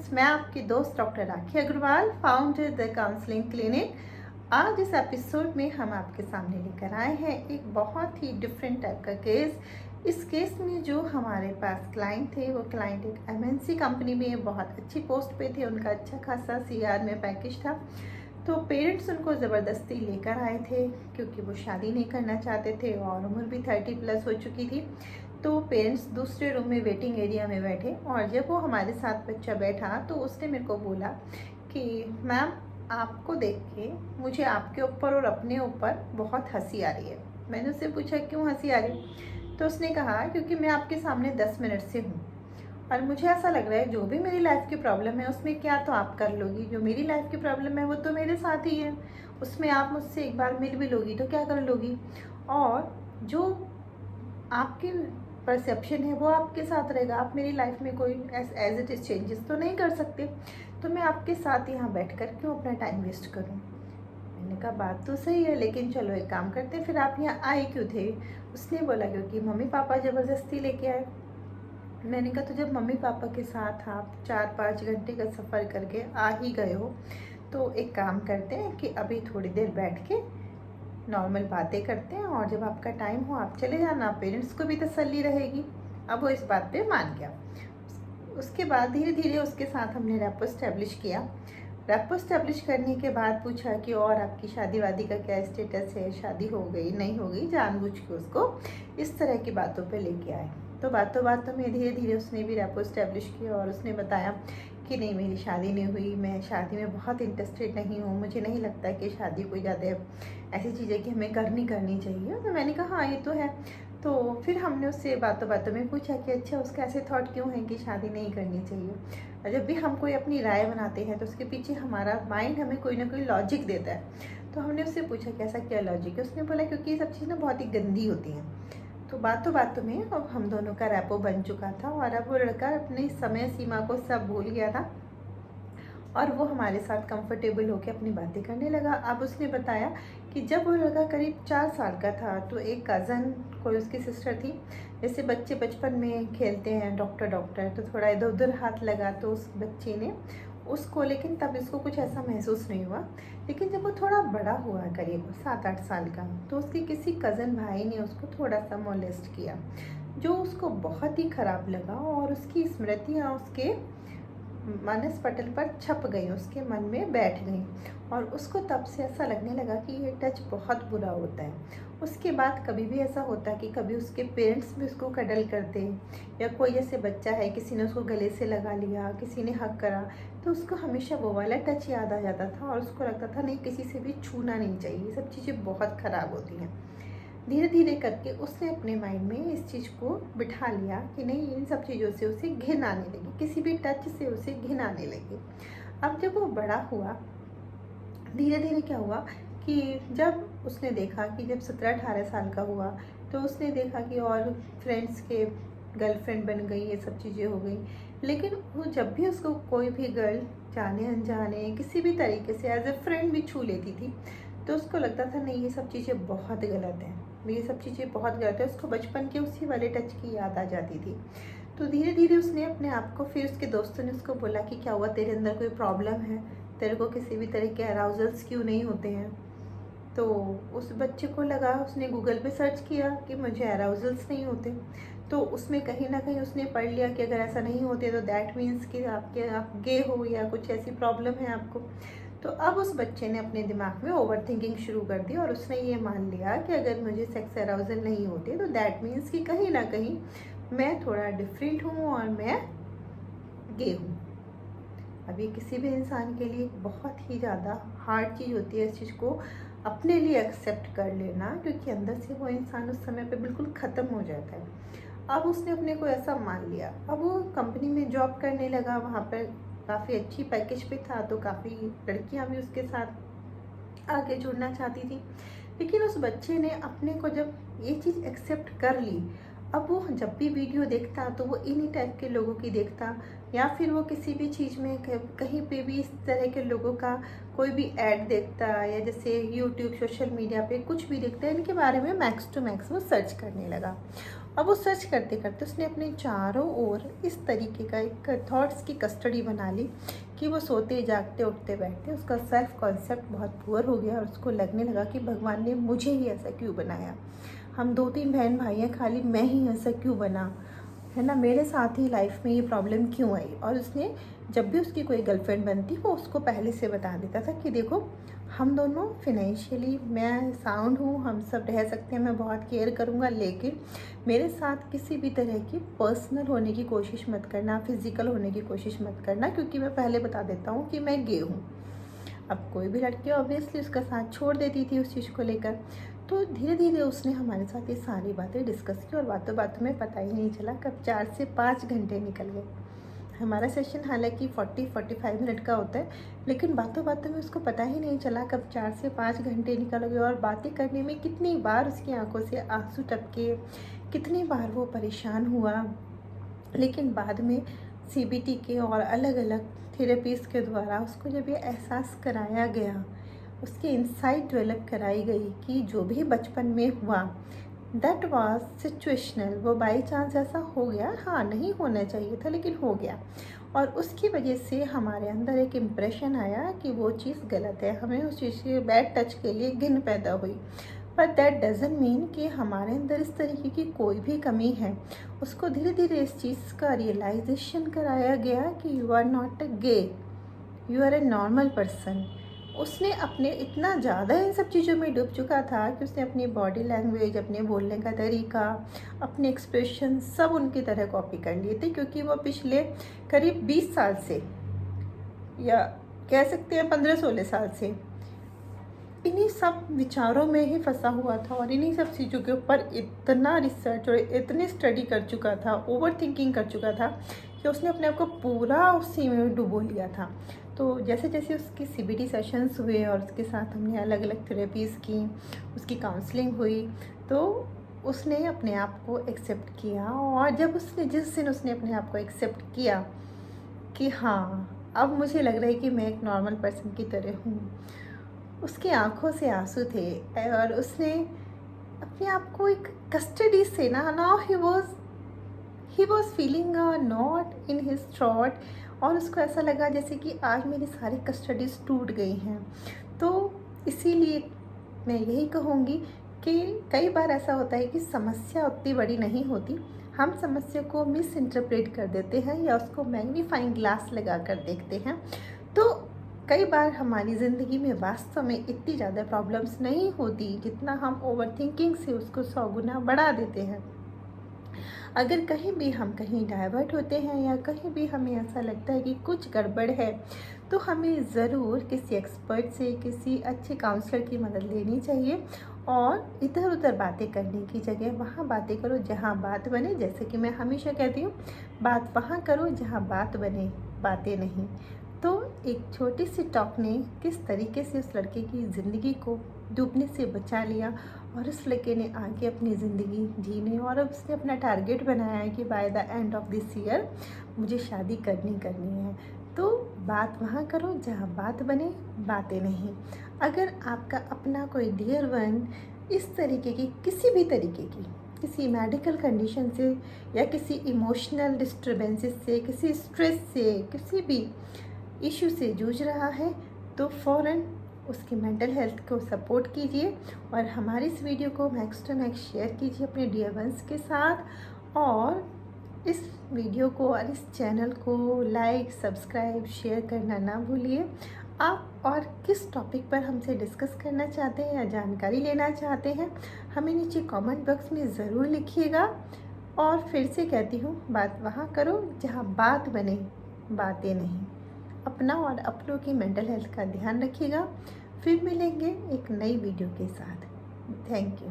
Friends, मैं आपकी दोस्त doctor Rakhi Agarwal, founder the counselling clinic. आज इस एपिसोड में हम आपके सामने लेकर आए हैं एक बहुत ही डिफरेंट टाइप का केस। इस केस में जो हमारे पास क्लाइंट थे, वो क्लाइंट एक एमएनसी कंपनी में बहुत अच्छी पोस्ट पे थे। उनका अच्छा खासा सीआर में पैकेज था। तो पेरेंट्स उनको ज़बरदस्ती लेकर आए थे क्योंकि वो शादी नहीं करना चाहते थे और उम्र भी 30+ हो चुकी थी। तो पेरेंट्स दूसरे रूम में वेटिंग एरिया में बैठे और जब वो हमारे साथ बच्चा बैठा तो उसने मेरे को बोला कि मैम, आपको देख के मुझे आपके ऊपर और अपने ऊपर बहुत हंसी आ रही है। मैंने उससे पूछा क्यों हंसी आ रही? तो उसने कहा क्योंकि मैं आपके सामने 10 मिनट से हूँ और मुझे ऐसा लग रहा है जो भी मेरी लाइफ की प्रॉब्लम है उसमें क्या तो आप कर लोगी, जो मेरी लाइफ की प्रॉब्लम है वो तो मेरे साथ ही है, उसमें आप मुझसे एक बार मिल भी लोगी तो क्या कर लोगी, और जो आपकी परसेप्शन है वो आपके साथ रहेगा। आप मेरी लाइफ में कोई एज इट इज़ चेंजेस तो नहीं कर सकते, तो मैं आपके साथ यहाँ बैठ कर क्यों अपना टाइम वेस्ट करूँ। मैंने कहा बात तो सही है, लेकिन चलो एक काम करते हैं, फिर आप यहाँ आए क्यों थे? उसने बोला क्योंकि मम्मी पापा ज़बरदस्ती लेके आए। मैंने कहा तो जब मम्मी पापा के साथ आप 4-5 घंटे का सफ़र करके आ ही गए हो तो एक काम करते हैं कि अभी थोड़ी देर बैठ के नॉर्मल बातें करते हैं और जब आपका टाइम हो आप चले जाना, पेरेंट्स को भी तसल्ली रहेगी। अब वो इस बात पे मान गया। उसके बाद धीरे धीरे उसके साथ हमने रैपो स्टैब्लिश किया। रैपो स्टैब्लिश करने के बाद पूछा कि और आपकी शादी वादी का क्या स्टेटस है, शादी हो गई नहीं हो गई, जानबूझ के उसको इस तरह की बातों पे लेके आए। तो बातों में धीरे धीरे उसने भी रैपो स्टैब्लिश किया और उसने बताया कि नहीं, मेरी शादी नहीं हुई, मैं शादी में बहुत इंटरेस्टेड नहीं हूँ, मुझे नहीं लगता कि शादी कोई ज़्यादा ऐसी चीज़ है कि हमें करनी चाहिए। तो मैंने कहा हाँ ये तो है। तो फिर हमने उससे बातों में पूछा कि अच्छा उसका ऐसे थॉट क्यों है कि शादी नहीं करनी चाहिए। और जब भी हम कोई अपनी राय बनाते हैं तो उसके पीछे हमारा माइंड हमें कोई ना कोई लॉजिक देता है। तो हमने उससे पूछा कि ऐसा क्या लॉजिक है। उसने बोला क्योंकि ये सब चीज़ ना बहुत ही गंदी होती हैं। तो बातों में अब हम दोनों का रैपो बन चुका था और अब वो लड़का अपनी समय सीमा को सब भूल गया था और वो हमारे साथ कंफर्टेबल होकर अपनी बातें करने लगा। अब उसने बताया कि जब वो लड़का करीब 4 साल का था तो एक कज़न, कोई उसकी सिस्टर थी, जैसे बच्चे बचपन में खेलते हैं डॉक्टर डॉक्टर, तो थोड़ा इधर उधर हाथ लगा तो उस बच्चे ने उसको, लेकिन तब इसको कुछ ऐसा महसूस नहीं हुआ। लेकिन जब वो थोड़ा बड़ा हुआ, करीब 7-8 साल का, तो उसके किसी कज़न भाई ने उसको थोड़ा सा मोलेस्ट किया, जो उसको बहुत ही ख़राब लगा और उसकी स्मृतियाँ उसके मानस पटल पर छप गई, उसके मन में बैठ गई और उसको तब से ऐसा लगने लगा कि ये टच बहुत बुरा होता है। उसके बाद कभी भी ऐसा होता कि कभी उसके पेरेंट्स भी उसको कडल करते या कोई ऐसे बच्चा है, किसी ने उसको गले से लगा लिया, किसी ने हक करा, तो उसको हमेशा वो वाला टच याद आ जाता था और उसको लगता था नहीं, किसी से भी छूना नहीं चाहिए, ये सब चीज़ें बहुत ख़राब होती हैं। धीरे धीरे करके उसने अपने माइंड में इस चीज़ को बिठा लिया कि नहीं, इन सब चीज़ों से उसे घिन आने लगी, किसी भी टच से उसे घिन आने लगी। अब जब वो बड़ा हुआ, धीरे धीरे क्या हुआ कि जब उसने देखा कि जब 17-18 साल का हुआ तो उसने देखा कि और फ्रेंड्स के गर्लफ्रेंड बन गई, ये सब चीज़ें हो गई। लेकिन वो जब भी उसको कोई भी गर्ल जाने अनजाने किसी भी तरीके से एज ए फ्रेंड भी छू लेती थी तो उसको लगता था नहीं, ये सब चीज़ें बहुत गलत हैं, ये सब चीज़ें बहुत गलत है। उसको बचपन के उसी वाले टच की याद आ जाती थी। तो धीरे धीरे उसने अपने आप को, फिर उसके दोस्तों ने उसको बोला कि क्या हुआ, तेरे अंदर कोई प्रॉब्लम है, तेरे को किसी भी तरह के अराउजल्स क्यों नहीं होते हैं? तो उस बच्चे को लगा, उसने गूगल पे सर्च किया कि मुझे अराउजल्स नहीं होते, तो उसमें कहीं ना कहीं उसने पढ़ लिया कि अगर ऐसा नहीं होते तो दैट मीन्स कि आप गे हो या कुछ ऐसी प्रॉब्लम है आपको। तो अब उस बच्चे ने अपने दिमाग में ओवर थिंकिंग शुरू कर दी और उसने ये मान लिया कि अगर मुझे सेक्स अराउजल नहीं होते तो दैट मीन्स कि कहीं ना कहीं मैं थोड़ा डिफरेंट हूँ और मैं गे हूँ। अब ये किसी भी इंसान के लिए बहुत ही ज़्यादा हार्ड चीज़ होती है इस चीज़ को अपने लिए एक्सेप्ट कर लेना, क्योंकि अंदर से वो इंसान उस समय पे बिल्कुल ख़त्म हो जाता है। अब उसने अपने को ऐसा मान लिया। अब वो कंपनी में जॉब करने लगा, वहाँ पर काफ़ी अच्छी पैकेज पे था, तो काफ़ी लड़कियाँ भी उसके साथ आगे जुड़ना चाहती थी। लेकिन उस बच्चे ने अपने को जब ये चीज़ एक्सेप्ट कर ली, अब वो जब भी वीडियो देखता तो वो इन्हीं टाइप के लोगों की देखता, या फिर वो किसी भी चीज़ में कहीं पे भी इस तरह के लोगों का कोई भी ऐड देखता, या जैसे यूट्यूब सोशल मीडिया पे कुछ भी देखता है, इनके बारे में मैक्स टू मैक्स वो सर्च करने लगा। अब वो सर्च करते करते उसने अपने चारों ओर इस तरीके का एक थॉट्स की कस्टडी बना ली कि वो सोते जागते उठते बैठते उसका सेल्फ कॉन्सेप्ट बहुत पुअर हो गया और उसको लगने लगा कि भगवान ने मुझे ही ऐसा क्यों बनाया, हम 2-3 बहन भाई हैं, खाली मैं ही ऐसा क्यों बना, है ना, मेरे साथ ही लाइफ में ये प्रॉब्लम क्यों आई। और उसने जब भी उसकी कोई गर्लफ्रेंड बनती वो उसको पहले से बता देता था कि देखो हम दोनों फिनेंशियली मैं साउंड हूँ, हम सब रह सकते हैं, मैं बहुत केयर करूँगा, लेकिन मेरे साथ किसी भी तरह की पर्सनल होने की कोशिश मत करना, फिज़िकल होने की कोशिश मत करना, क्योंकि मैं पहले बता देता हूँ कि मैं गे हूँ। अब कोई भी लड़की ऑब्वियसली उसका साथ छोड़ देती थी उस चीज़ को लेकर। तो धीरे धीरे उसने हमारे साथ ये सारी बातें डिस्कस की और बातों बातों में पता ही नहीं चला कब 4 से 5 घंटे निकल गए। हमारा सेशन हालांकि 40-45 मिनट का होता है, लेकिन बातों बातों में उसको पता ही नहीं चला कब 4 से 5 घंटे निकल गए। और बातें करने में कितनी बार उसकी आंखों से आंसू टपके, कितनी बार वो परेशान हुआ, लेकिन बाद में सीबीटी के और अलग अलग थेरेपीज़ के द्वारा उसको जब ये एहसास कराया गया, उसकी इंसाइट डेवलप कराई गई कि जो भी बचपन में हुआ दैट वाज सिचुएशनल, वो बाई चांस ऐसा हो गया, हाँ नहीं होना चाहिए था लेकिन हो गया, और उसकी वजह से हमारे अंदर एक इम्प्रेशन आया कि वो चीज़ गलत है, हमें उस चीज़ के बैड टच के लिए घिन पैदा हुई। बट दैट डजंट मीन कि हमारे अंदर इस तरीके की कोई भी कमी है। उसको धीरे धीरे इस चीज़ का रियलाइजेशन कराया गया कि you are not a gay, you are a normal person. उसने अपने इतना ज़्यादा इन सब चीज़ों में डूब चुका था कि उसने अपनी बॉडी लैंग्वेज, अपने बोलने का तरीका, अपने एक्सप्रेशन सब उनकी तरह कॉपी कर लिए थे, क्योंकि वो पिछले करीब 20 साल से, या कह सकते हैं 15-16 साल से इन्हीं सब विचारों में ही फंसा हुआ था और इन्हीं सब चीज़ों के ऊपर इतना रिसर्च और इतनी स्टडी कर चुका था, ओवर थिंकिंग कर चुका था कि उसने अपने आप को पूरा उसी में डुबो लिया था। तो जैसे जैसे उसकी सीबीटी सेशंस हुए और उसके साथ हमने अलग अलग थेरेपीज़ की, उसकी काउंसलिंग हुई, तो उसने अपने आप को एक्सेप्ट किया। और जब उसने जिस दिन उसने अपने आप को एक्सेप्ट किया कि हाँ अब मुझे लग रहा है कि मैं एक नॉर्मल पर्सन की तरह हूँ, उसकी आंखों से आंसू थे और उसने अपने आप को एक कस्टडी से ना, now he was feeling a not in his throat, और उसको ऐसा लगा जैसे कि आज मेरी सारी कस्टडीज टूट गई हैं। तो इसीलिए मैं यही कहूँगी कि कई बार ऐसा होता है कि समस्या उतनी बड़ी नहीं होती, हम समस्या को मिस इंटरप्रेट कर देते हैं या उसको मैग्नीफाइंग ग्लास लगा कर देखते हैं। तो कई बार हमारी ज़िंदगी में वास्तव में इतनी ज़्यादा प्रॉब्लम्स नहीं होती जितना हम ओवर थिंकिंग से उसको 100 गुना बढ़ा देते हैं। अगर कहीं भी हम कहीं डाइवर्ट होते हैं या कहीं भी हमें ऐसा लगता है कि कुछ गड़बड़ है, तो हमें ज़रूर किसी एक्सपर्ट से, किसी अच्छे काउंसलर की मदद लेनी चाहिए। और इधर उधर बातें करने की जगह वहाँ बातें करो जहाँ बात बने। जैसे कि मैं हमेशा कहती हूँ, बात वहाँ करो जहाँ बात बने, बातें नहीं। तो एक छोटी सी टॉक ने किस तरीके से उस लड़के की ज़िंदगी को डूबने से बचा लिया, और उस लड़के ने आगे अपनी ज़िंदगी जीने, और अब उसने अपना टारगेट बनाया है कि by the end of this year मुझे शादी करनी है। तो बात वहाँ करो जहाँ बात बने, बातें नहीं। अगर आपका अपना कोई डियर वन इस तरीके की किसी भी तरीके की, किसी मेडिकल कंडीशन से या किसी इमोशनल डिस्टर्बेंसेस से, किसी स्ट्रेस से, किसी भी इशू से जूझ रहा है, तो फ़ौरन उसकी मेंटल हेल्थ को सपोर्ट कीजिए और हमारी इस वीडियो को मैक्स टू मैक्स शेयर कीजिए अपने डियर वंस के साथ। और इस वीडियो को और इस चैनल को लाइक, सब्सक्राइब, शेयर करना ना भूलिए। आप और किस टॉपिक पर हमसे डिस्कस करना चाहते हैं या जानकारी लेना चाहते हैं, हमें नीचे कमेंट बॉक्स में ज़रूर लिखिएगा। और फिर से कहती हूँ, बात वहाँ करो जहाँ बात बने, बातें नहीं। अपना और अपनों की मेंटल हेल्थ का ध्यान रखिएगा। फिर मिलेंगे एक नई वीडियो के साथ। Thank you.